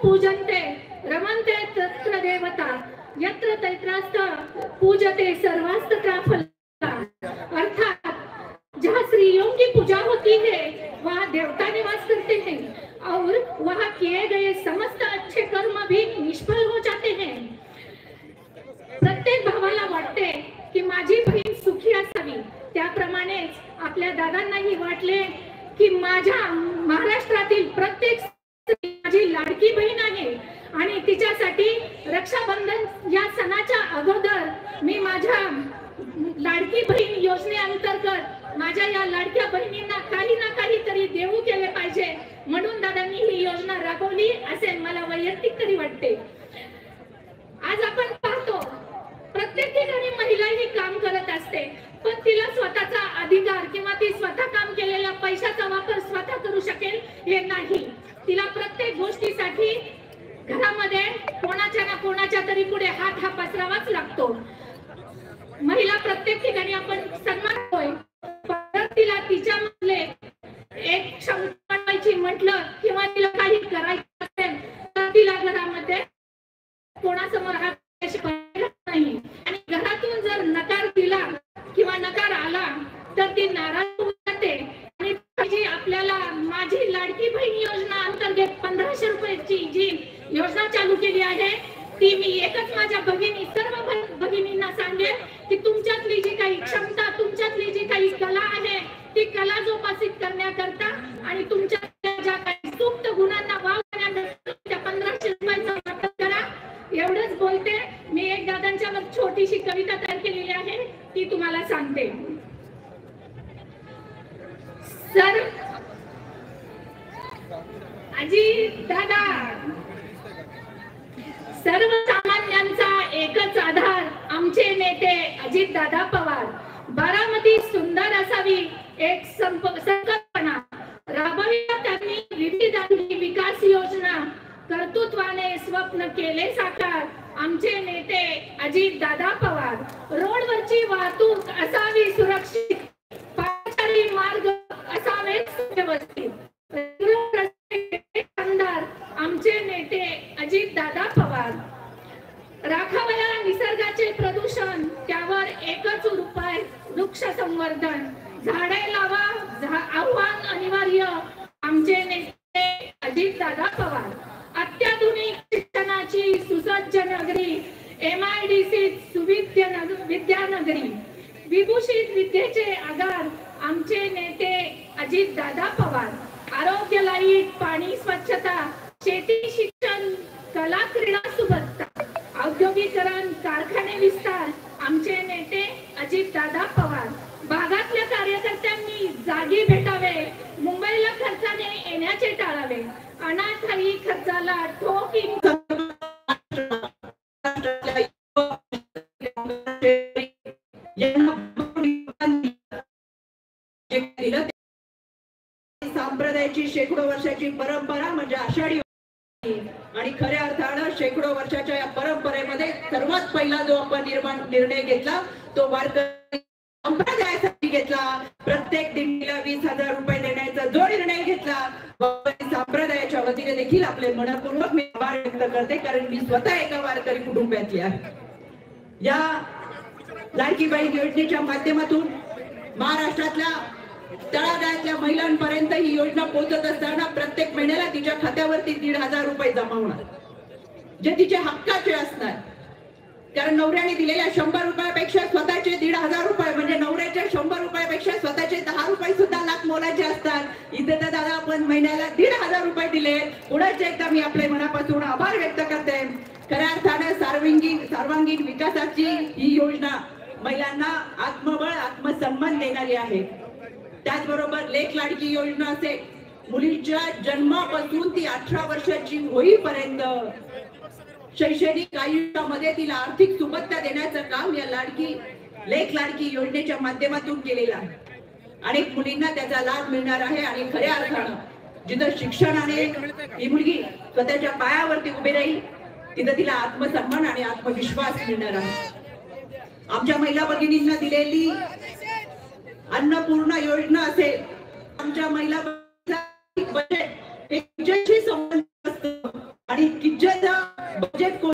पूजन्ते रमन्ते तत्र देवता यत्र तैत्रास्त पूजते सर्वास्त्र फला। अर्थात जहाँ स्त्रियों की पूजा होती है वहाँ देवता निवास करते हैं और वहाँ किए गए समस्त अच्छे कर्म भी निष्फल हो जाते हैं। प्रत्येक भावाला वाटते की माझी बहीण सुखी असावी, त्याप्रमाणेच आपल्या दादांनाही वाटले की माझ्या महाराष्ट्रातील प्रत्येक माझी लाडकी बहीण आहे आणि तिच्यासाठी रक्षाबंधन या सणाच्या अगोदर मी माझ्या लाडकी बहीण योजनेअंतर्गत माझ्या या लाडक्या बहिणींना काही ना काहीतरी देऊ केले पाहिजे, म्हणून दादांनी ही योजना राबवली असे मला वैयक्तिक तरी वाटते। आज आपण पाहतो प्रत्येक ठिकाणी महिला ही काम करत असते, पण तिला स्वतःचा अधिकार किंवा ती स्वतः काम केलेल्या पैशाचा वापर स्वतः करू शकेल हे नाही। तिला प्रत्येक गोष्टीसाठी घरामध्ये कोणाच्या ना कोणाच्या तरी पुढे हात हा पसरावाच लागतो। महिला प्रत्येक ठिकाणी आपण सन्मान होय, पण तिला तिच्यामधले एक क्षमता म्हटलं किंवा तिला काही करायचं असेल तर तिला घरामध्ये कोणासमोर हात नाही, आणि घरातून जर नकार दिला किंवा नकार आला तर ती नाराज होते। आणि आपल्याला माझी लाडकी बहीण योजना अंतर्गत 1500 रुपयाची जी योजना चालू केली आहे ती मी एकच माझ्या भगिनी सर्व भगिनींना सांगेन की तुमच्यातली जी काही क्षमता, तुमच्यातली जी काही कला आहे ती कला जोपासित करण्याकरता आणि तुमच्या ज्या काही सुप्त गुणांना वाव देण्याकरता त्या 1500 रुपयाचा वापर करा। एवढंच बोलते मी। एक दादांच्यावर छोटीशी कविता तयार केलेली आहे ती तुम्हाला सांगते। सर अजी दादा, सर्वसामान्यांचा एकच आधार आमचे नेते अजित दादा पवार। बारामती सुंदर असावी एक संकल्पना राबवल्या त्यांनी विविध विकास योजना, कर्तृत्वाने स्वप्न केले साकार आमचे नेते अजित दादा पवार। रोडवरची वाहतूक असावी सुरक्षित, पादचारी मार्ग असावे व्यवस्थित, आमचे नेते अजित दादा पवार। राखावया निसर्गाचे प्रदूषण, त्यावर एकच उपाय वृक्ष संवर्धन, झाडे लावा आव्हान अनिवार्य आमचे नेते अजित दादा पवार। अत्याधुनिक शिक्षणाची सुसज्ज नगरी, MIDC विद्यानगरी, विभूषित विद्येचे आधार आमचे नेते अजित दादा पवार। आरोग्य, लाईट, पाणी, स्वच्छता, शेती, शिक्षण, कला, क्रीडा, सुबत्ता, औद्योगिकरण, कारखाने विस्तार आमचे नेते अजित दादा पवार। भागातल्या कार्यकर्त्यांनी जागी भेटावे, मुंबईला खर्चाने येण्याचे टाळावे, अनाथाई खर्चाला ठोक संप्रदायाची शेकडो वर्षाची परंपरा म्हणजे आषाढी, आणि खऱ्या अर्थानं शेकडो वर्षाच्या या परंपरेमध्ये सर्वात पहिला जो आपण निर्णय घेतला तो वारकरी संप्रदायासाठी घेतला। प्रत्येक दिंडीला 20,000 रुपये देण्याचा जो निर्णय घेतला, संप्रदायाच्या वतीने देखील आपले मनपूर्वक मी आभार व्यक्त करते, कारण मी स्वतः एका वारकरी कुटुंबातली आहे। या लाडकी बहीण योजनेच्या माध्यमातून महाराष्ट्रातल्या तळागाळातल्या महिलांपर्यंत ही योजना पोहोचत असताना प्रत्येक महिन्याला तिच्या खात्यावरती 1,500 रुपये जमा होणार, जे तिचे हक्काचे असणार। कारण नवऱ्याने दिलेल्या 100 रुपयापेक्षा स्वतःचे 1,500 रुपये म्हणजे नवऱ्याच्या 100 रुपयापेक्षा स्वतःचे 10 रुपये सुद्धा लाख मोलाचे असतात। इथे तर दादा आपण महिन्याला 1,500 रुपये दिले, पुढेच एकदा मी आपल्या मनापासून आभार व्यक्त करते। खऱ्या अर्थाने सर्वांगीण विकासाची ही योजना महिलांना आत्मबळ, आत्मसन्मान देणारी आहे। त्याचबरोबर लेख लाडकी योजना असे मुलीच्या जन्मापासून ती 18 वर्षाची होईपर्यंत शैक्षणिक आयुष्यामध्ये तिला आर्थिक सुबत्ता देण्याचं काम या लेख लाडकी योजनेच्या माध्यमातून केलेलं आहे। अनेक मुलींना त्याचा लाभ मिळणार आहे आणि खऱ्या अर्थानं जिथं शिक्षणाने ही मुलगी स्वतःच्या पायावरती उभी राहील तिथं तिला आत्मसन्मान आणि आत्मविश्वास मिळणार आहे। आमच्या महिला भगिनींना दिलेली अन्नपूर्णा योजना असेल, आमच्या महिला बजेट हे संबंधित असतं आणि किंचित बजेट